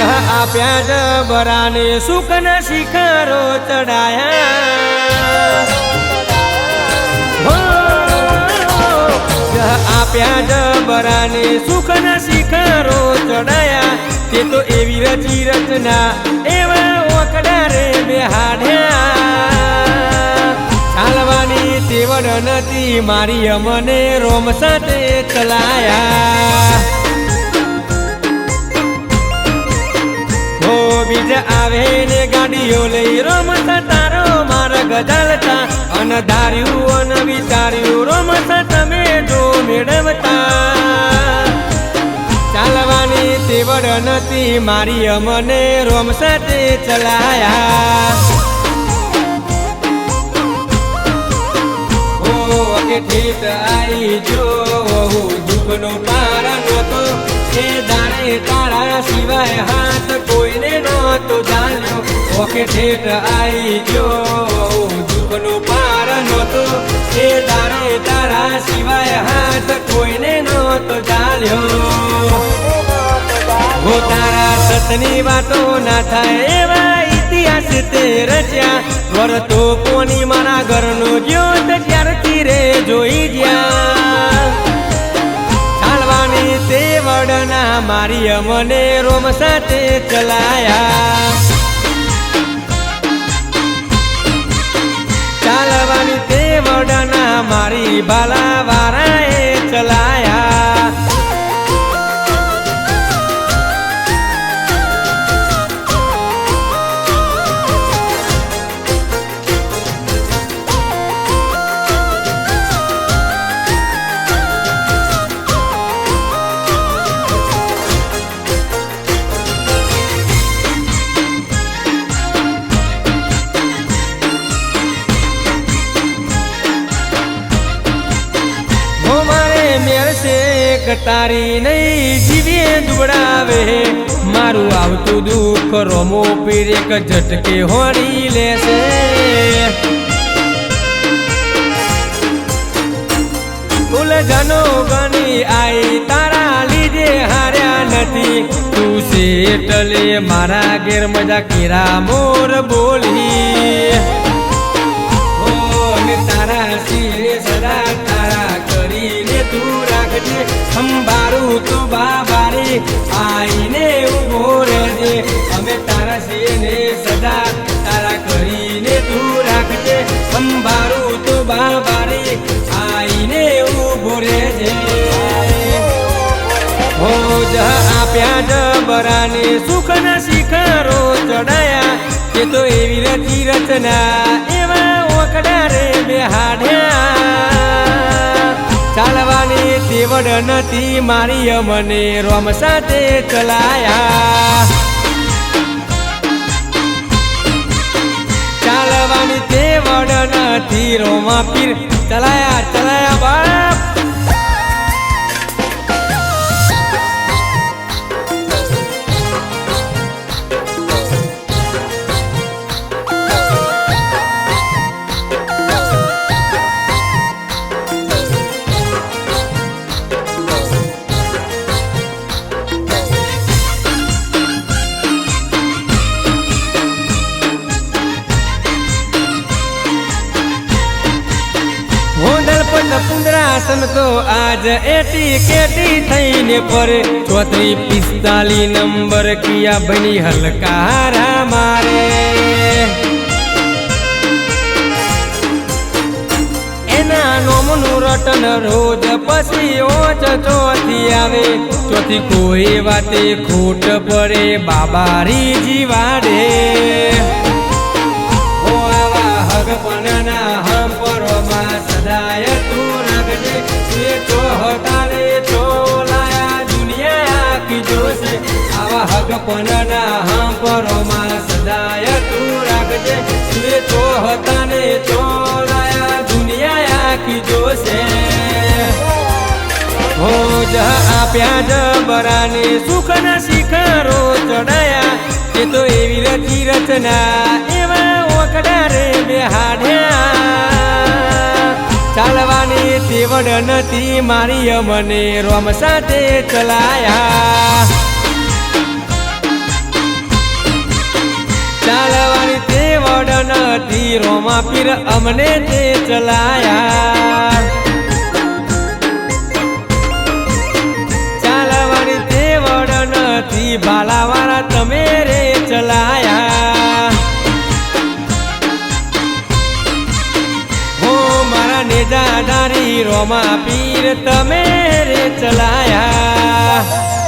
આપ્યા જબરાને સુખના શિખરો ચડાયા આપ્યા જબરાને સુખના શિખરો ચડાયા તે તો એવી રચી રચના એવા ઓકડા રે બેહાડ્યા ચાલવાની તેવડ નથી મારી અમને રોમ સાથે ચલાયા બીજા આવે ને ગાડીઓ લઈ રોમતા તારો માર્ગ ચાલતા અને ધાર્યું અને વિચાર્યું રોમતા તમે જો મેળવતા ચાલવાની તેવડ નથી મારી અમને રોમ સાથે ચલાયા ઓ કે ઠીક આઈ જો દુઃખનો પાર નહોતો એ દાડે તારા સિવાય હાથ કોઈને નહોતો જાણ્યો ઓકે ઠેઠ આઈ ગયો દુઃખનો પાર નહોતો એ દાડે તારા સિવાય હાથ કોઈને નહોતો જાણ્યો હો તારા સતની વાતો ના થાય એવા ઇતિહાસ તે રચ્યા વરતો કોની મારા ઘરનો જ્યોત ક્યારથી રે જોઈ ગયા તે વડના મારી અમને રોમ સાથે ચલાયા ચાલવાની તે વડના મારી બાલા વારાએ ચલાયા તારી નહીં જીવીએ દુબડાવે મારું આવતું દુઃખ રોમો પીર એક ઝટકે હોડી લેશે ઉલઝનો ગણી આઈ તારા લીધે હાર્યા નથી તું સેટલે મારા ઘેર મજા કેરા મોર બોલી તારા શિરે સદા તારા કરીને તું રાખજે સંભારું તો બાબારી આઈને ઉભો રહેજે અમે તારા શિરને સદા તારા કરીને તું રાખજે સંભારું તો બાબારી આઈને ઉભો રહેજે હો આપ્યા જબરાને સુખના શિખરો ચડાયા તે તો એવી રચી રચના એવા ઓકડા રે બેહાડ્યા ચાલવાની તેવડ નથી મારી અમને રોમ સાથે ચલાયા ચાલવાની તેવડ નથી રોમા પીર ચલાયા ચલાયા બાપ પુંદરાસન તો આજ એટી કેટી થઈને પરે 34-45 નંબર કિયા બની હલકારા મારે એના નોમનું રટન રોજ પછી ઓચ ચોથી આવે ચોથી કોઈ વાતે ખોટ પડે બાબારી જીવાડે ઓ આવા હગ પનના હમ પરોમાં સદાય તું રાખજે એ ચોહતાને ચોલાયા દુનિયા આખી જોશે આવા હગ પનના હમ પરોમાં સદાય તું રાખજે એ ચોહતાને ચોલાયા દુનિયા આખી જોશે હો આપ્યા જબરાને સુખના શિખરો ચડાયા તે તો એવી રચી રચના એવા ઓકડા રે બેહાડ્યા ચાલવાની તેવડ નથી મારી અમને રોમ સાથે ચલાયા રોમા પીર અમને તે ચલાયા ચાલવાની તે વડ નથી ભાલાવાળા તમે રે ચલાયા હો મારા નેજાદારી રોમા પીર તમે રે ચલાયા